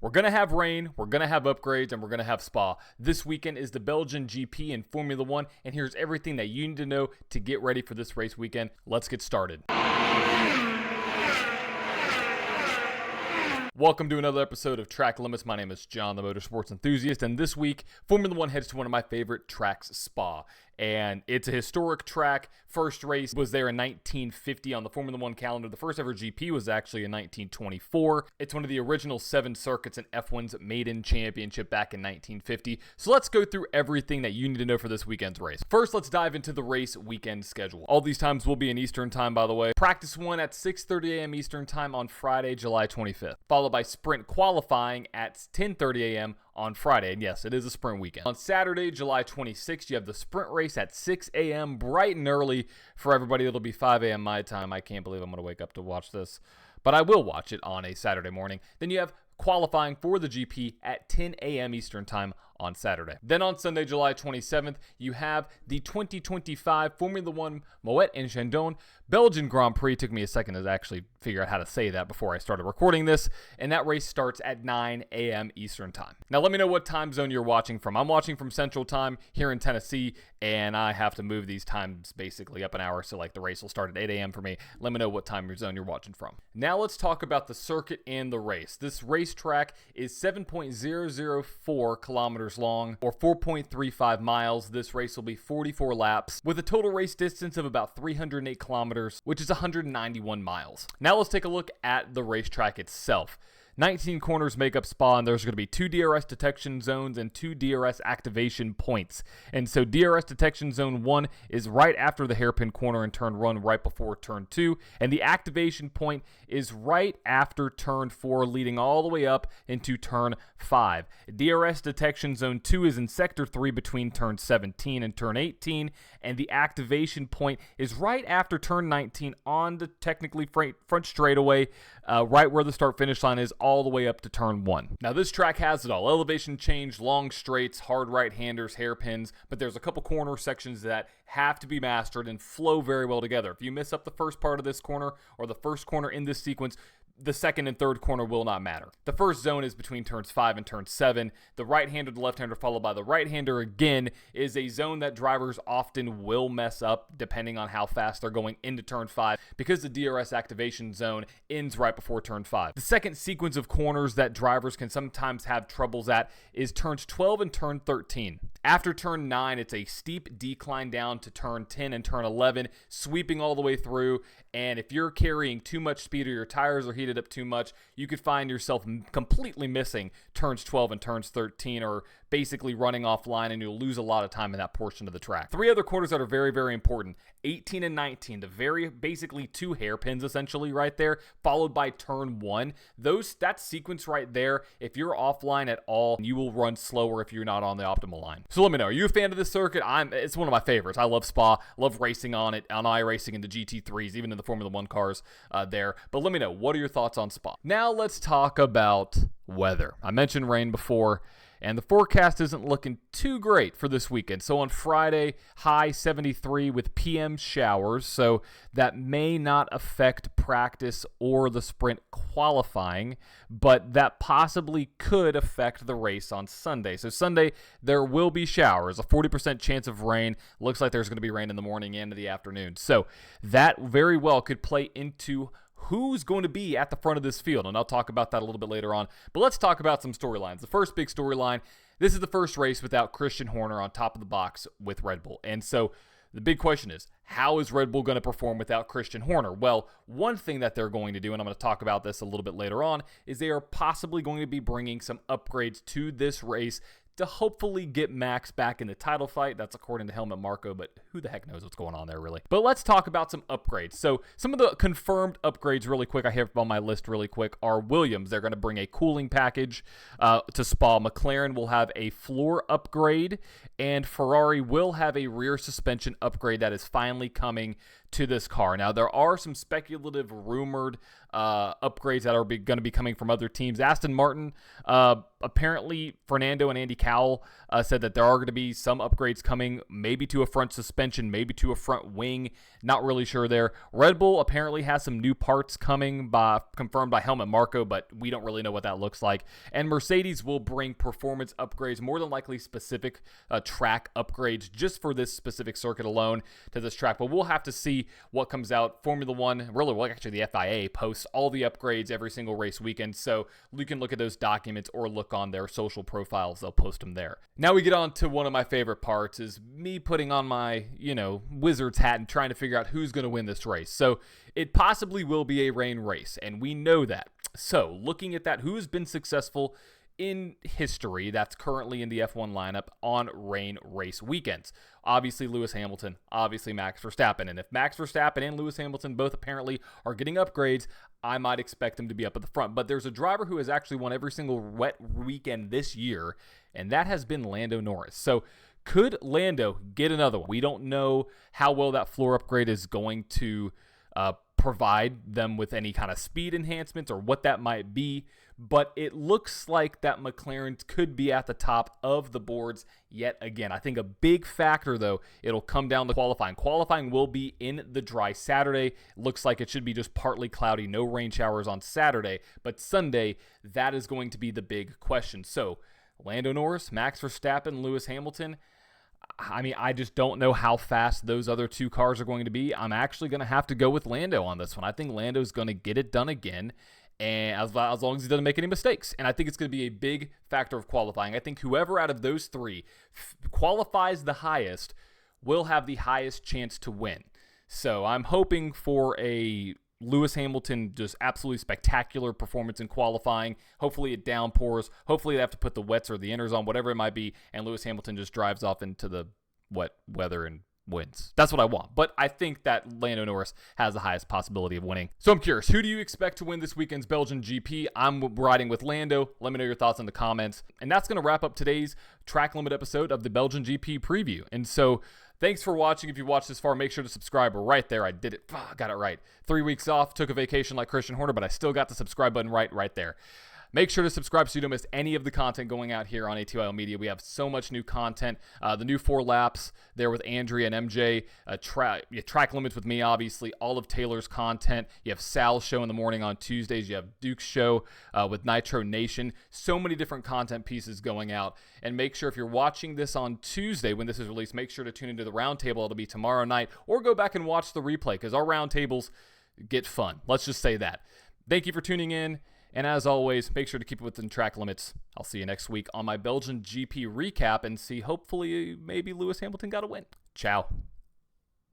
We're going to have rain, we're going to have upgrades, and we're going to have Spa. This weekend is the Belgian GP and Formula 1, and here's everything that you need to know to get ready for this race weekend. Let's get started. Welcome to another episode of Track Limits. My name is John, the motorsports enthusiast, and this week, Formula 1 heads to one of my favorite tracks, Spa. And it's a historic track. First race was there in 1950 on the Formula 1 calendar. The first ever GP was actually in 1924. It's one of the original 7 circuits in F1's maiden championship back in 1950. So let's go through everything that you need to know for this weekend's race. First, let's dive into the race weekend schedule. All these times will be in Eastern time, by the way. Practice 1 at 6:30 a.m. Eastern time on Friday, July 25th, followed by sprint qualifying at 10:30 a.m. on Friday. And yes, it is a sprint weekend. On Saturday, July 26th, you have the sprint race at 6 a.m. bright and early. For everybody, it'll be 5 a.m. my time. I can't believe I'm going to wake up to watch this, but I will watch it on a Saturday morning. Then you have qualifying for the GP at 10 a.m. Eastern time on Saturday. Then on Sunday, July 27th, you have the 2025 Formula 1 Moet and Chandon Belgian Grand Prix. Took me a second to actually figure out how to say that before I started recording this, and that race starts at 9 a.m. Eastern time. Now let me know what time zone you're watching from. I'm watching from Central Time here in Tennessee, and I have to move these times basically up an hour, so like the race will start at 8 a.m. for me. Let me know what time zone you're watching from. Now let's talk about the circuit and the race. This racetrack is 7.004 kilometers long, or 4.35 miles. This race will be 44 laps with a total race distance of about 308 kilometers, which is 191 miles. Now let's take a look at the racetrack itself. 19 corners make up Spa, and there's going to be 2 DRS detection zones and 2 DRS activation points. And so DRS detection zone 1 is right after the hairpin corner in turn 1, right before turn 2. And the activation point is right after turn 4, leading all the way up into turn 5. DRS detection zone 2 is in sector 3 between turn 17 and turn 18. And the activation point is right after turn 19 on the technically front straightaway, right where the start-finish line is, all the way up to turn 1. Now this track has it all. Elevation change, long straights, hard right-handers, hairpins, but there's a couple corner sections that have to be mastered and flow very well together. If you miss up the first part of this corner or the first corner in this sequence, the second and third corner will not matter. The first zone is between turns 5 and turn 7. The right-hander, the left-hander, followed by the right-hander again, is a zone that drivers often will mess up depending on how fast they're going into turn 5 because the DRS activation zone ends right before turn 5. The second sequence of corners that drivers can sometimes have troubles at is turns 12 and turn 13. After turn 9, it's a steep decline down to turn 10 and turn 11, sweeping all the way through. And if you're carrying too much speed or your tires are heated up too much, you could find yourself completely missing turns 12 and turns 13, or basically running offline, and you'll lose a lot of time in that portion of the track. 3 other corners that are very, very important: 18 and 19, the very basically 2 hairpins essentially right there, followed by turn 1. That sequence right there, if you're offline at all, you will run slower if you're not on the optimal line. So let me know, are you a fan of this circuit? It's one of my favorites. I love Spa, love racing on it, on iRacing in the GT3s, even in the Formula 1 cars there. But let me know, what are your thoughts on Spa? Now let's talk about weather. I mentioned rain before, and the forecast isn't looking too great for this weekend. So on Friday, high 73 with PM showers, so that may not affect practice or the sprint qualifying, but that possibly could affect the race on Sunday. So Sunday, there will be showers, a 40% chance of rain. Looks like there's going to be rain in the morning and in the afternoon. So that very well could play into who's going to be at the front of this field, and I'll talk about that a little bit later on. But let's talk about some storylines. The first big storyline, this is the first race without Christian Horner on top of the box with Red Bull. And so the big question is, how is Red Bull going to perform without Christian Horner? Well, one thing that they're going to do, and I'm going to talk about this a little bit later on, is they are possibly going to be bringing some upgrades to this race to hopefully get Max back in the title fight. That's according to Helmut Marko, but who the heck knows what's going on there, really. But let's talk about some upgrades. So some of the confirmed upgrades really quick, I have on my list really quick, are Williams. They're going to bring a cooling package to Spa. McLaren will have a floor upgrade, and Ferrari will have a rear suspension upgrade that is finally coming to this car. Now, there are some speculative rumored upgrades that are going to be coming from other teams. Aston Martin, apparently Fernando and Andy Cowell said that there are going to be some upgrades coming, maybe to a front suspension, maybe to a front wing. Not really sure there. Red Bull apparently has some new parts coming, confirmed by Helmut Marko, but we don't really know what that looks like. And Mercedes will bring performance upgrades, more than likely specific track upgrades just for this specific circuit alone to this track. But we'll have to see what comes out. Formula One, really, well, actually the FIA posts all the upgrades every single race weekend, so you can look at those documents or look on their social profiles. They'll post them there. Now we get on to one of my favorite parts, is me putting on my, Wizards hat and trying to figure out who's going to win this race. So it possibly will be a rain race, and we know that. So looking at that, who's been successful in history that's currently in the F1 lineup on rain race weekends? Obviously Lewis Hamilton, obviously Max Verstappen. And if Max Verstappen and Lewis Hamilton both apparently are getting upgrades, I might expect them to be up at the front. But there's a driver who has actually won every single wet weekend this year, and that has been Lando Norris. So could Lando get another one? We don't know how well that floor upgrade is going to provide them with any kind of speed enhancements or what that might be, but it looks like that McLaren could be at the top of the boards yet again. I think a big factor, though, it'll come down to qualifying. Qualifying will be in the dry Saturday. Looks like it should be just partly cloudy, no rain showers on Saturday, but Sunday, that is going to be the big question. So Lando Norris, Max Verstappen, Lewis Hamilton, I just don't know how fast those other two cars are going to be. I'm actually going to have to go with Lando on this one. I think Lando's going to get it done again, and as long as he doesn't make any mistakes. And I think it's going to be a big factor of qualifying. I think whoever out of those three qualifies the highest will have the highest chance to win. So I'm hoping for a Lewis Hamilton, just absolutely spectacular performance in qualifying. Hopefully it downpours. Hopefully they have to put the wets or the inners on, whatever it might be, and Lewis Hamilton just drives off into the wet weather and wins. That's what I want. But I think that Lando Norris has the highest possibility of winning. So I'm curious, who do you expect to win this weekend's Belgian GP? I'm riding with Lando. Let me know your thoughts in the comments. And that's going to wrap up today's Track Limit episode of the Belgian GP preview. And so thanks for watching. If you watched this far, make sure to subscribe right there. I did it. Got it right. 3 weeks off, took a vacation like Christian Horner, but I still got the subscribe button right there. Make sure to subscribe so you don't miss any of the content going out here on ATYL Media. We have so much new content. The new 4 laps there with Andrea and MJ. Track limits with me, obviously. All of Taylor's content. You have Sal's show in the morning on Tuesdays. You have Duke's show with Nitro Nation. So many different content pieces going out. And make sure if you're watching this on Tuesday when this is released, make sure to tune into the roundtable. It'll be tomorrow night. Or go back and watch the replay because our roundtables get fun. Let's just say that. Thank you for tuning in. And as always, make sure to keep it within track limits. I'll see you next week on my Belgian GP recap and see, hopefully, maybe Lewis Hamilton got a win. Ciao.